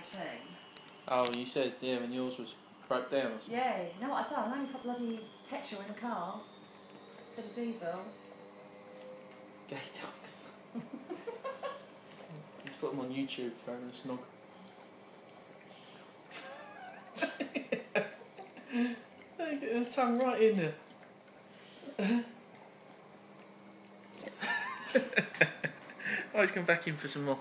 MOT. Oh, you said, yeah, when yours was broke down or something. Yeah, you know what I've done? I only put bloody petrol in the car instead of diesel. Gay dogs. You put them on YouTube for having a snog. They get their tongue right in there. Oh, he's come back in for some more.